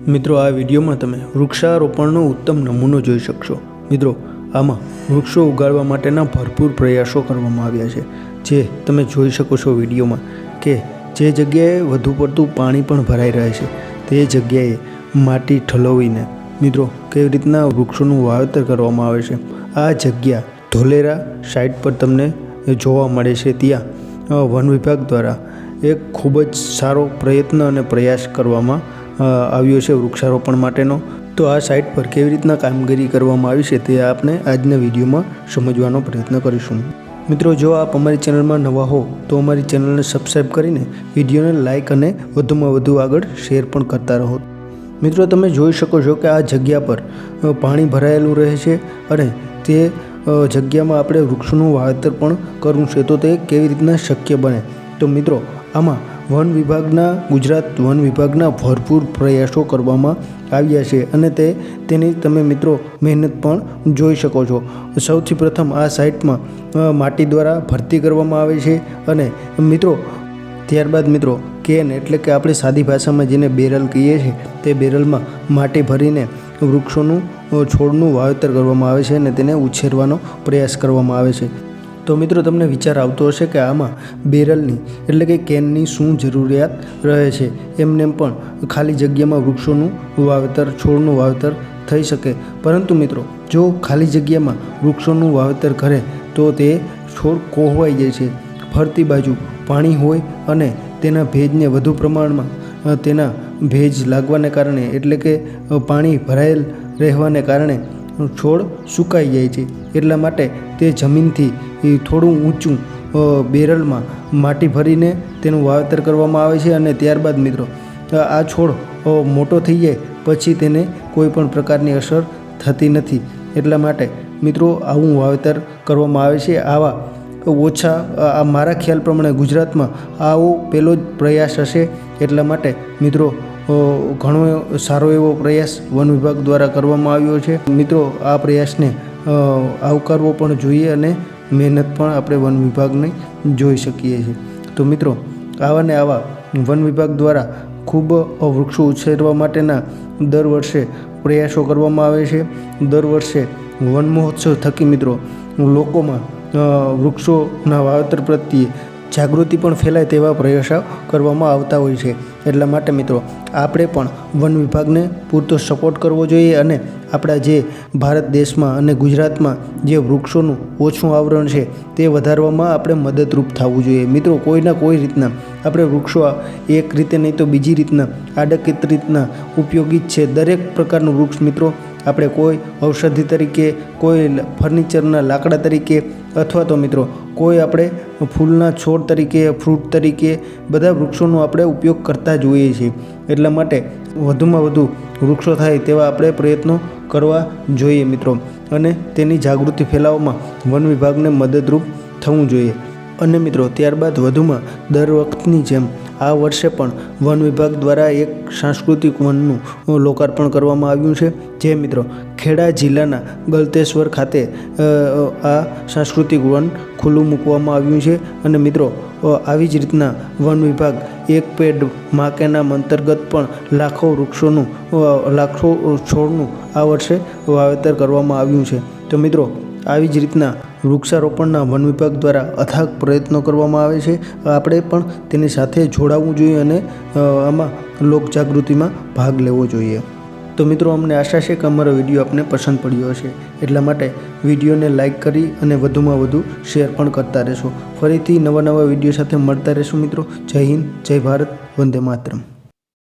મિત્રો, આ વિડીયોમાં તમે વૃક્ષારોપણનો ઉત્તમ નમૂનો જોઈ શકશો। મિત્રો, આમાં વૃક્ષો ઉગાડવા માટેના ભરપૂર પ્રયાસો કરવામાં આવ્યા છે, જે તમે જોઈ શકો છો વિડીયોમાં કે જે જગ્યાએ વધુ પડતું પાણી પણ ભરાઈ રહે છે તે જગ્યાએ માટી ઠલવીને મિત્રો કેવી રીતના વૃક્ષોનું વાવેતર કરવામાં આવે છે। આ જગ્યા ધોલેરા સાઇટ પર તમને જોવા મળે છે। ત્યાં વન વિભાગ દ્વારા એક ખૂબ જ સારો પ્રયત્ન અને પ્રયાસ કરવામાં આવ્યો છે વૃક્ષારોપણ માટેનો। તો આ સાઇટ પર કેવી રીતના કામગીરી કરવામાં આવી છે તે આપણે આજના વિડીયોમાં સમજવાનો પ્રયત્ન કરીશું। મિત્રો, જો આપ અમારી ચેનલમાં નવા હો તો અમારી ચેનલને સબસ્ક્રાઈબ કરીને વિડીયોને લાઇક અને વધુમાં વધુ આગળ શેર પણ કરતા રહો। મિત્રો, તમે જોઈ શકો છો કે આ જગ્યા પર પાણી ભરાયેલું રહે છે અને તે જગ્યામાં આપણે વૃક્ષોનું વાવેતર પણ કરવું છે, તો તે કેવી રીતના શક્ય બને? તો મિત્રો, આમાં ગુજરાત વન વિભાગના ભરપૂર પ્રયાસો કરવામાં આવ્યા છે અને તેની તમે મિત્રો મહેનત પણ જોઈ શકો છો। સૌથી પ્રથમ આ સાઇટમાં માટી દ્વારા ભરતી કરવામાં આવે છે અને મિત્રો ત્યારબાદ મિત્રો કેન એટલે કે આપણે સાદી ભાષામાં જેને બેરલ કહીએ છીએ તે બેરલમાં માટી ભરીને વૃક્ષોનું છોડનું વાવેતર કરવામાં આવે છે અને તેને ઉછેરવાનો પ્રયાસ કરવામાં આવે છે। તો મિત્રો, તમને વિચાર આવતો હશે કે આમાં બેરલની એટલે કે કેનની શું જરૂરિયાત રહે છે? એમને પણ ખાલી જગ્યામાં વૃક્ષોનું વાવેતર છોડનું વાવેતર થઈ શકે, પરંતુ મિત્રો જો ખાલી જગ્યામાં વૃક્ષોનું વાવેતર કરે તો તે છોડ કોહવાઈ જાય છે। ફરતી બાજુ પાણી હોય અને તેના ભેજને વધુ પ્રમાણમાં તેના ભેજ લાગવાને કારણે એટલે કે પાણી ભરાયેલ રહેવાને કારણે છોડ સુકાઈ જાય છે। એટલા માટે તે જમીનથી થોડું ઊંચું બેરલમાં માટી ભરીને તેનું વાવેતર કરવામાં આવે છે અને ત્યારબાદ મિત્રો આ છોડ મોટો થઈ જાય પછી તેને કોઈ પણ પ્રકારની અસર થતી નથી। એટલા માટે મિત્રો આવું વાવેતર કરવામાં આવે છે। આવા ઓછા મારા ખ્યાલ પ્રમાણે ગુજરાતમાં આવો પહેલો જ પ્રયાસ હશે। એટલા માટે મિત્રો ઘણો સારો એવો પ્રયાસ વન વિભાગ દ્વારા કરવામાં આવ્યો છે। મિત્રો, આ પ્રયાસને આવકારવો પણ જોઈએ અને મહેનત પણ આપણે વન વિભાગની જોઈ શકીએ છીએ। તો મિત્રો, આવા ને આવા વન વિભાગ દ્વારા ખૂબ વૃક્ષો ઉછેરવા માટેના દર વર્ષે પ્રયાસો કરવામાં આવે છે। દર વર્ષે વન મહોત્સવ થકી મિત્રો લોકોમાં વૃક્ષોના વાવેતર પ્રત્યે જાગૃતિ પણ ફેલાય તેવા પ્રયાસો કરવામાં આવતા હોય છે। એટલા માટે મિત્રો આપણે પણ વન વિભાગને પૂરતો સપોર્ટ કરવો જોઈએ અને આપણા જે ભારત દેશમાં અને ગુજરાતમાં જે વૃક્ષોનું ઓછું આવરણ છે તે વધારવામાં આપણે મદદરૂપ થવું જોઈએ। મિત્રો, કોઈના કોઈ રીતના આપણે વૃક્ષો એક રીતે નહીં તો બીજી રીતના આડકિત રીતના ઉપયોગી જ છે। દરેક પ્રકારનું વૃક્ષ મિત્રો આપણે કોઈ ઔષધિ તરીકે, કોઈ ફર્નિચરના લાકડા તરીકે અથવા તો મિત્રો કોઈ આપણે ફૂલના છોડ તરીકે, ફ્રૂટ તરીકે બધા વૃક્ષોનો આપણે ઉપયોગ કરતા જોઈએ છીએ। એટલા માટે વધુમાં વધુ વૃક્ષો થાય તેવા આપણે પ્રયત્નો કરવા જોઈએ મિત્રો અને તેની જાગૃતિ ફેલાવવામાં વન વિભાગને મદદરૂપ થવું જોઈએ। અને મિત્રો ત્યારબાદ વધુમાં દર વખતની જેમ આ વર્ષે પણ વન વિભાગ દ્વારા એક સાંસ્કૃતિક વનનું લોકાર્પણ કરવામાં આવ્યું છે, જે મિત્રો ખેડા જિલ્લાના ગલતેશ્વર ખાતે આ સાંસ્કૃતિક વન ખુલ્લું મૂકવામાં આવ્યું છે। અને મિત્રો આવી જ રીતના વન વિભાગ એક પેડ માં કે નામ અંતર્ગત પણ લાખો છોડનું આ વર્ષે વાવેતર કરવામાં આવ્યું છે। તો મિત્રો આવી જ રીતના વૃક્ષારોપણના વન વિભાગ દ્વારા અથાગ પ્રયત્નો કરવામાં આવે છે। આપણે પણ તેની સાથે જોડાવવું જોઈએ અને આમાં લોકજાગૃતિમાં ભાગ લેવો જોઈએ। તો મિત્રો અમને આશા છે કે અમારો વિડીયો આપને પસંદ પડ્યો હશે, એટલા માટે વિડીયોને લાઇક કરી અને વધુમાં વધુ શેર પણ કરતા રહેશો। ફરીથી નવા વિડીયો સાથે મળતા રહેશું મિત્રો। જય હિન્દ, જય ભારત, વંદે માતરમ।